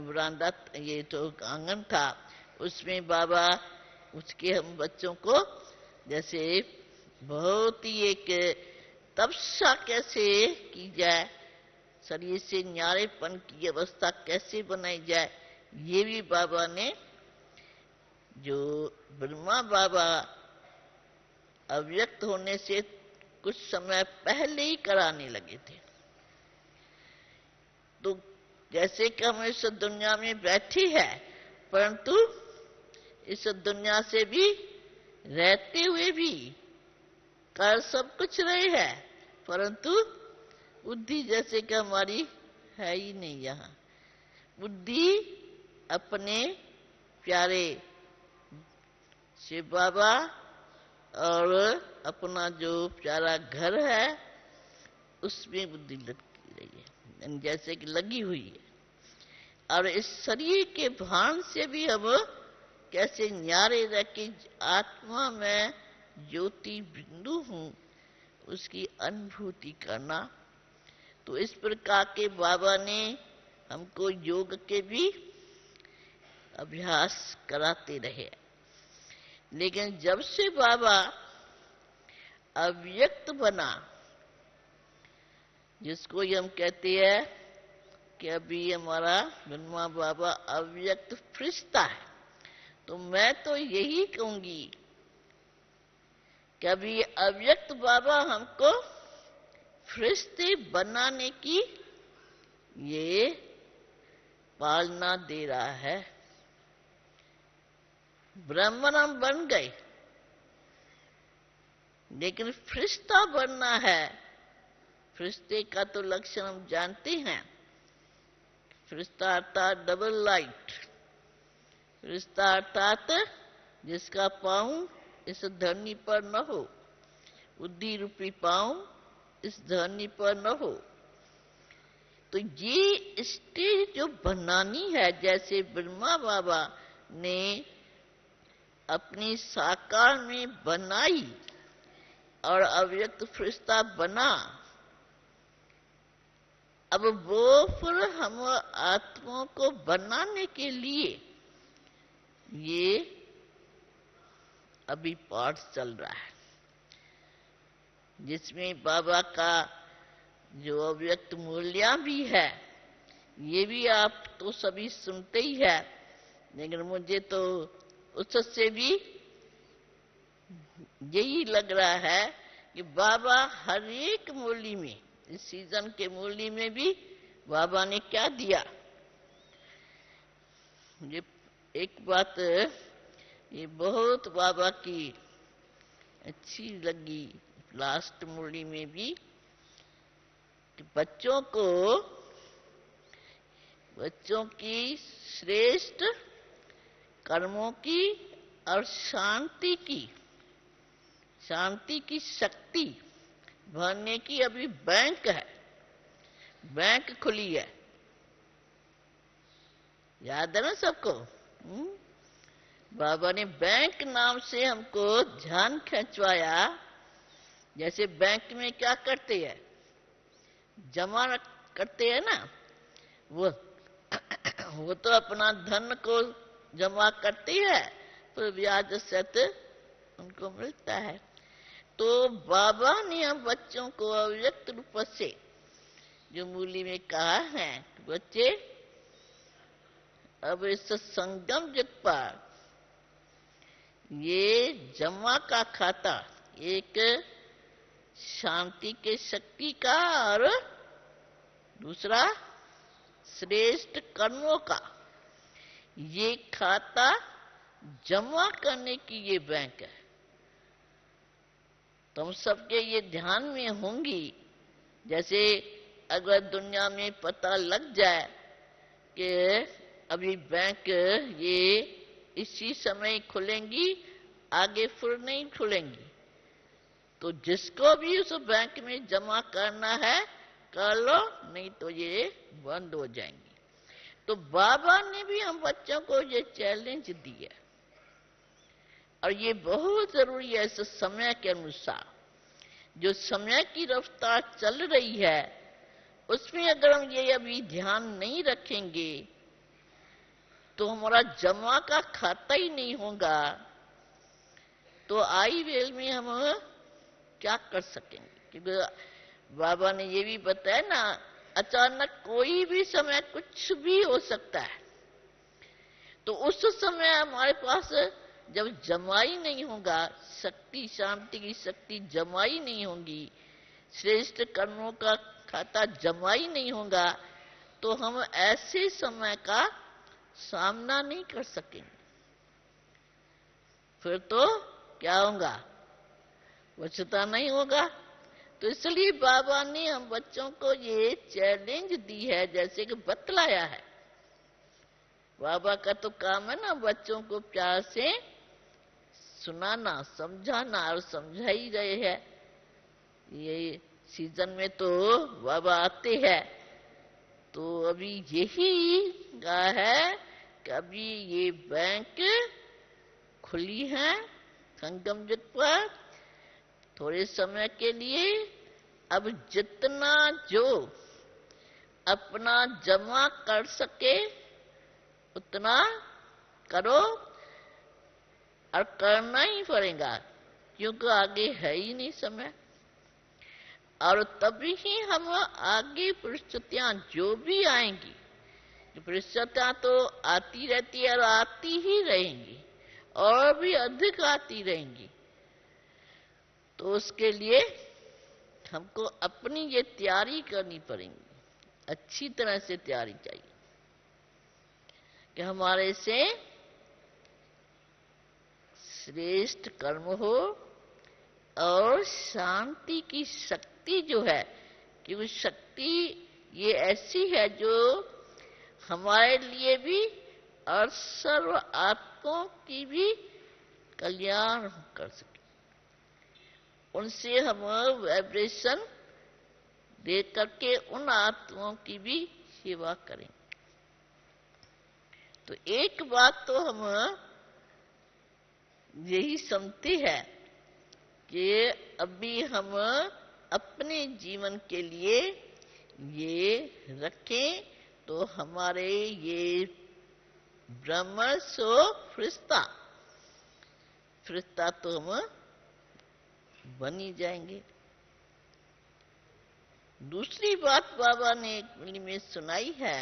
बरामदा, ये तो आंगन था, उसमें बाबा उसके हम बच्चों को जैसे बहुत ही एक तपस्या कैसे की जाए, शरीर से न्यारेपन की अवस्था कैसे बनाई जाए, ये भी बाबा ने, जो ब्रह्मा बाबा अव्यक्त होने से कुछ समय पहले ही कराने लगे थे। तो जैसे कि हम इस दुनिया में बैठी है, परंतु इस दुनिया से भी रहते हुए भी कर सब कुछ रहे हैं, परंतु बुद्धि जैसे कि हमारी है ही नहीं। यहाँ बुद्धि अपने प्यारे शिव बाबा और अपना जो प्यारा घर है उसमें बुद्धि लगी रही है, जैसे कि लगी हुई है। और इस शरीर के भान से भी हम कैसे न्यारे रह के आत्मा में ज्योति बिंदु हूं उसकी अनुभूति करना। तो इस प्रकार के बाबा ने हमको योग के भी अभ्यास कराते रहे। लेकिन जब से बाबा अव्यक्त बना, जिसको हम कहते हैं कि अभी हमारा ब्रह्मा बाबा अव्यक्त फरिश्ता है, तो मैं तो यही कहूंगी कि अभी अव्यक्त बाबा हमको फरिश्ते बनाने की ये पालना दे रहा है। ब्रह्मन बन गए, लेकिन फरिश्ता बनना है। फरिश्ते का तो लक्षण हम जानते हैं, फरिश्ता अर्थात डबल लाइट, फरिश्ता अर्थात जिसका पांव इस धरनी पर न हो, बुद्धि रूपी पांव इस धरनी पर न हो। तो ये स्टेज जो बनानी है, जैसे ब्रह्मा बाबा ने अपनी साकार में बनाई और अव्यक्त फरिश्ता बना, अब वो फिर हम आत्मा को बनाने के लिए ये अभी पाठ चल रहा है, जिसमें बाबा का जो अव्यक्त मूल्य भी है, ये भी आप तो सभी सुनते ही है। लेकिन मुझे तो उससे भी यही लग रहा है कि बाबा हर एक मूल्य में, इस सीजन के मूल्य में भी बाबा ने क्या दिया। मुझे एक बात ये बहुत बाबा की अच्छी लगी लास्ट मूल्य में भी, कि बच्चों की श्रेष्ठ कर्मों की और शांति की शक्ति भरने की अभी बैंक है, बैंक खुली है। याद है ना सबको? बाबा ने बैंक नाम से हमको ध्यान खिंचवाया। जैसे बैंक में क्या करते हैं, जमा करते हैं ना, वो तो अपना धन को जमा करती है, तो ब्याज सहित उनको मिलता है। तो बाबा ने हम बच्चों को अव्यक्त रूप से जो मूल्य में कहा है, बच्चे अब इस संगम युग पर ये जमा का खाता एक शांति के शक्ति का और दूसरा श्रेष्ठ कर्मों का, ये खाता जमा करने की ये बैंक है। तुम सबके ये ध्यान में होंगी। जैसे अगर दुनिया में पता लग जाए कि अभी बैंक ये इसी समय खुलेंगी, आगे फिर नहीं खुलेंगी, तो जिसको भी उस बैंक में जमा करना है कर लो, नहीं तो ये बंद हो जाएंगी। तो बाबा ने भी हम बच्चों को ये चैलेंज दिया, और ये बहुत जरूरी है इस समय के अनुसार। जो समय की रफ्तार चल रही है उसमें अगर हम ये अभी ध्यान नहीं रखेंगे तो हमारा जमा का खाता ही नहीं होगा, तो आई वेल में हम क्या कर सकेंगे। क्योंकि बाबा ने ये भी बताया ना, अचानक कोई भी समय कुछ भी हो सकता है, तो उस समय हमारे पास जब जमाई नहीं होगा, शक्ति, शांति की शक्ति जमाई नहीं होगी, श्रेष्ठ कर्मों का खाता जमाई नहीं होगा, तो हम ऐसे समय का सामना नहीं कर सकेंगे। फिर तो क्या होगा, बचता नहीं होगा। तो इसलिए बाबा ने हम बच्चों को ये चैलेंज दी है, जैसे कि बतलाया है। बाबा का तो काम है ना बच्चों को प्यार से सुनाना, समझाना, और समझा ही रहे हैं। ये सीजन में तो बाबा आते हैं, तो अभी यही कहा है कि अभी ये बैंक खुली है संगम युग पर थोड़े समय के लिए। अब जितना जो अपना जमा कर सके उतना करो, और करना ही पड़ेगा, क्योंकि आगे है ही नहीं समय। और तभी ही हम आगे परिस्थितियां जो भी आएंगी, परिस्थितियां तो आती रहती है और आती ही रहेंगी, और भी अधिक आती रहेंगी। तो उसके लिए हमको अपनी ये तैयारी करनी पड़ेगी, अच्छी तरह से तैयारी चाहिए कि हमारे से श्रेष्ठ कर्म हो और शांति की शक्ति जो है, क्योंकि शक्ति ये ऐसी है जो हमारे लिए भी और सर्व आत्माओं की भी कल्याण कर सके, उनसे हम वाइब्रेशन दे करके उन आत्माओं की भी सेवा करें। तो एक बात तो हम यही समझते हैं कि अभी हम अपने जीवन के लिए ये रखें, तो हमारे ये ब्रह्म सो फरिश्ता तो हम बन ही जाएंगे। दूसरी बात बाबा ने एक में सुनाई है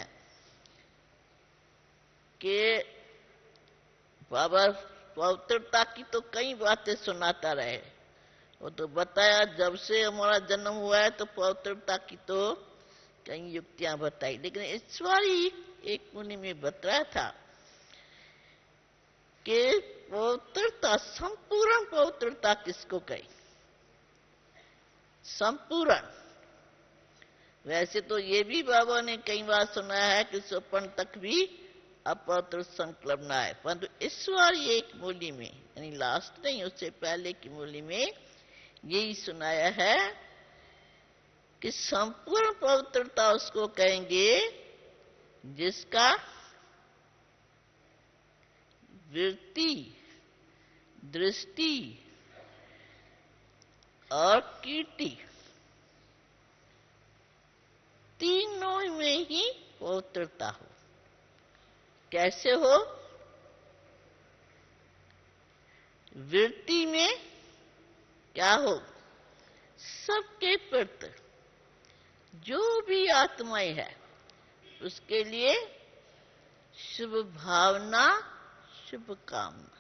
कि बाबा पवित्रता की तो कई बातें सुनाता रहे, वो तो बताया जब से हमारा जन्म हुआ है तो पवित्रता की तो कई युक्तियां बताई, लेकिन इस बार ही एक मुनि में बताया था कि पवित्रता, संपूर्ण पवित्रता किसको कही, संपूर्ण। वैसे तो ये भी बाबा ने कई बार सुनाया है कि स्वप्न तक भी अपवित्र संकल्प न है, परंतु इस बार ये एक मूली में, यानी लास्ट नहीं उससे पहले की मूली में यही सुनाया है कि संपूर्ण पवित्रता उसको कहेंगे जिसका वृत्ति, दृष्टि और कीर्ति तीनों में ही पवित्रता हो। कैसे हो? वृत्ति में क्या हो, सबके प्रति जो भी आत्माएं है उसके लिए शुभ भावना, शुभ कामना।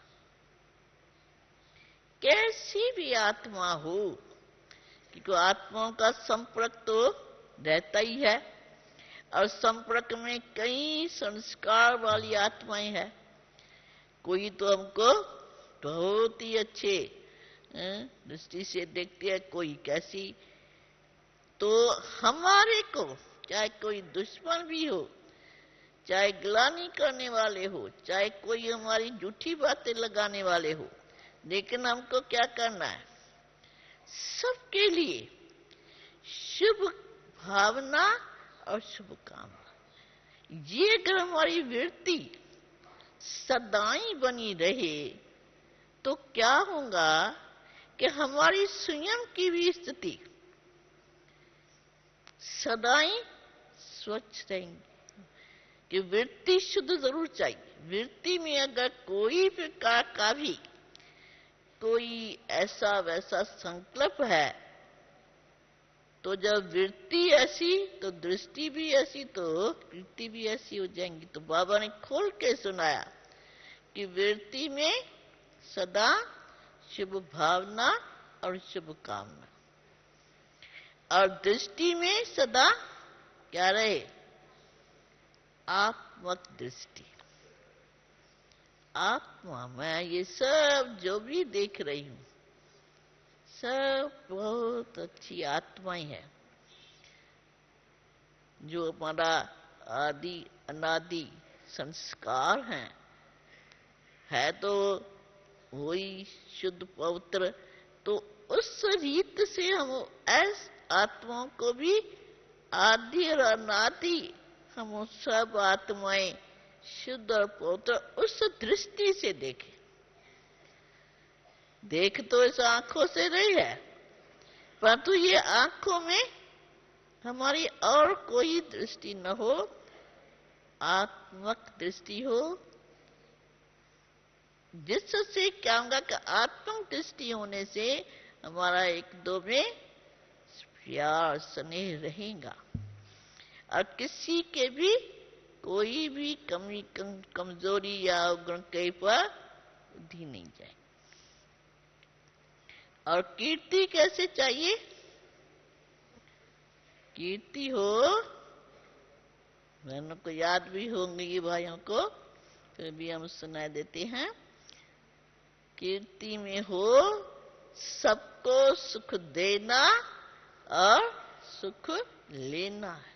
कैसी भी आत्मा हो, क्योंकि आत्माओं का संपर्क तो रहता ही है, और संपर्क में कई संस्कार वाली आत्माएं हैं। कोई तो हमको बहुत ही अच्छे दृष्टि से देखती है, कोई कैसी। तो हमारे को चाहे कोई दुश्मन भी हो, चाहे ग्लानि करने वाले हो, चाहे कोई हमारी झूठी बातें लगाने वाले हो, लेकिन हमको क्या करना है, सबके लिए शुभ भावना और शुभ कामना। ये अगर हमारी वृत्ति सदाई बनी रहे तो क्या होगा कि हमारी स्वयं की भी स्थिति सदा ही स्वच्छ रहेंगी, कि वृत्ति शुद्ध जरूर चाहिए। वृत्ति में अगर कोई प्रकार का भी कोई ऐसा वैसा संकल्प है, तो जब वृत्ति ऐसी तो दृष्टि भी ऐसी तो कृति भी ऐसी हो जाएंगी। तो बाबा ने खोल के सुनाया कि वृत्ति में सदा शुभ भावना और शुभ कामना, और दृष्टि में सदा क्या रहे, आत्मक दृष्टि। आत्मा, मैं ये सब जो भी देख रही हूं सब बहुत अच्छी आत्मा ही है, जो हमारा आदि अनादि संस्कार है तो वही शुद्ध पवित्र। तो उस रीत से हम ऐस आत्माओं को भी आदि और अनादि हम सब आत्माएं शुद्ध और पवित्र उस दृष्टि से देखें। देख तो इस आंखों से रही है, परंतु ये आंखों में हमारी और कोई दृष्टि न हो, आत्मक दृष्टि हो, जिससे क्या होगा कि आत्मक दृष्टि होने से हमारा एक दो में प्यार स्नेह रहेगा, और किसी के भी कोई भी कमी कमजोरी या अवगुण कहीं पर बुद्धि नहीं जाए। और कीर्ति कैसे चाहिए? कीर्ति हो, बहनों को याद भी होंगी, भाइयों को फिर भी हम सुना देते हैं। कीर्ति में हो सबको सुख देना और सुख लेना है।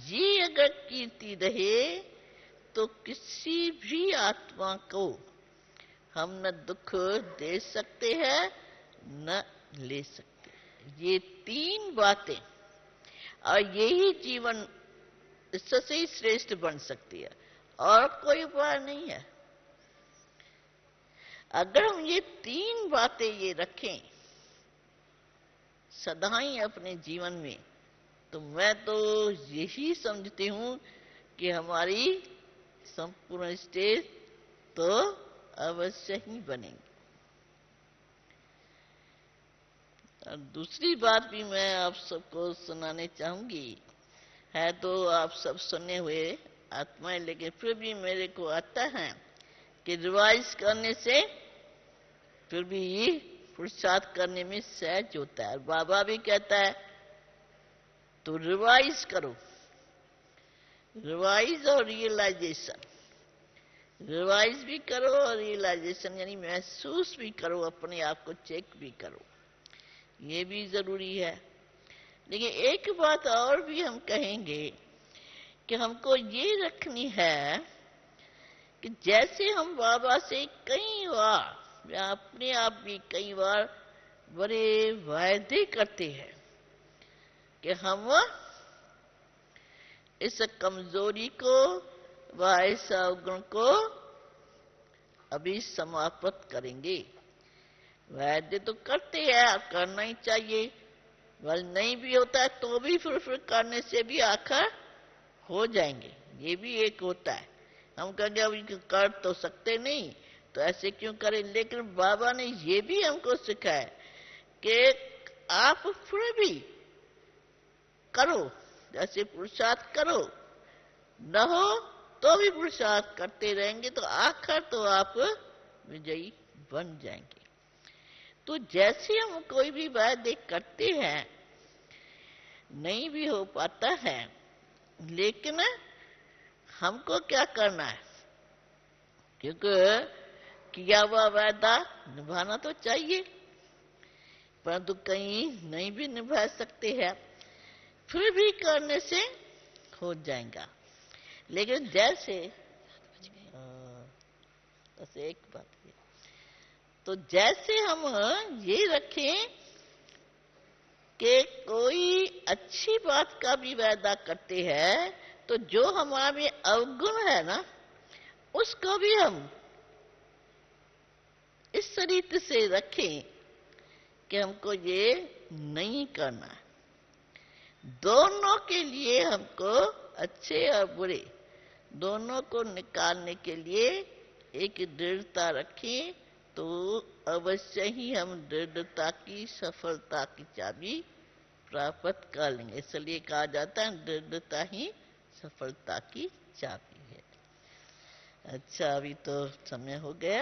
ये अगर कीर्ति रहे तो किसी भी आत्मा को हम न दुख दे सकते हैं न ले सकते। ये तीन बातें, और यही जीवन इससे ही श्रेष्ठ बन सकती है, और कोई उपाय नहीं है। अगर हम ये तीन बातें ये रखें सदा ही अपने जीवन में, तो मैं तो यही समझती हूं कि हमारी संपूर्ण स्टेज तो अवश्य ही बनेंगी। और दूसरी बात भी मैं आप सबको सुनाने चाहूंगी, है तो आप सब सुने हुए आत्माएं, लेकिन फिर भी मेरे को आता है कि रिवाइज करने से फिर भी पुरुषार्थ करने में सहज होता है। बाबा भी कहता है तो रिवाइज करो, रिवाइज और रियलाइजेशन, रिवाइज भी करो और रियलाइजेशन यानी महसूस भी करो, अपने आप को चेक भी करो, ये भी जरूरी है। लेकिन एक बात और भी हम कहेंगे कि हमको ये रखनी है कि जैसे हम बाबा से कई बार, या अपने आप भी कई बार बड़े वायदे करते हैं कि हम इस कमजोरी को व इस अवगुण को अभी समाप्त करेंगे। वायदे तो करते हैं, करना ही चाहिए, वह नहीं भी होता है तो भी फिर करने से भी आखिर हो जाएंगे। ये भी एक होता है, हम कहेंगे अभी कर तो सकते नहीं तो ऐसे क्यों करें। लेकिन बाबा ने ये भी हमको सिखाया कि आप फिर भी करो, जैसे पुरुषार्थ करो, न हो तो भी पुरुषार्थ करते रहेंगे तो आखिर तो आप विजयी बन जाएंगे। तो जैसे हम कोई भी वायदे करते हैं, नहीं भी हो पाता है, लेकिन हमको क्या करना है, क्योंकि किया हुआ वायदा निभाना तो चाहिए, परंतु कहीं नहीं भी निभा सकते हैं, फिर भी करने से हो जाएगा। लेकिन जैसे बस एक बात है, तो जैसे हम ये रखें कि कोई अच्छी बात का भी वायदा करते हैं, तो जो हमारे अवगुण है ना, उसको भी हम इस रीति से रखें कि हमको ये नहीं करना है। दोनों के लिए हमको, अच्छे और बुरे दोनों को निकालने के लिए एक दृढ़ता रखें, तो अवश्य ही हम दृढ़ता की, सफलता की चाबी प्राप्त कर लेंगे। इसलिए कहा जाता है दृढ़ता ही सफलता की चाबी है। अच्छा, अभी तो समय हो गया।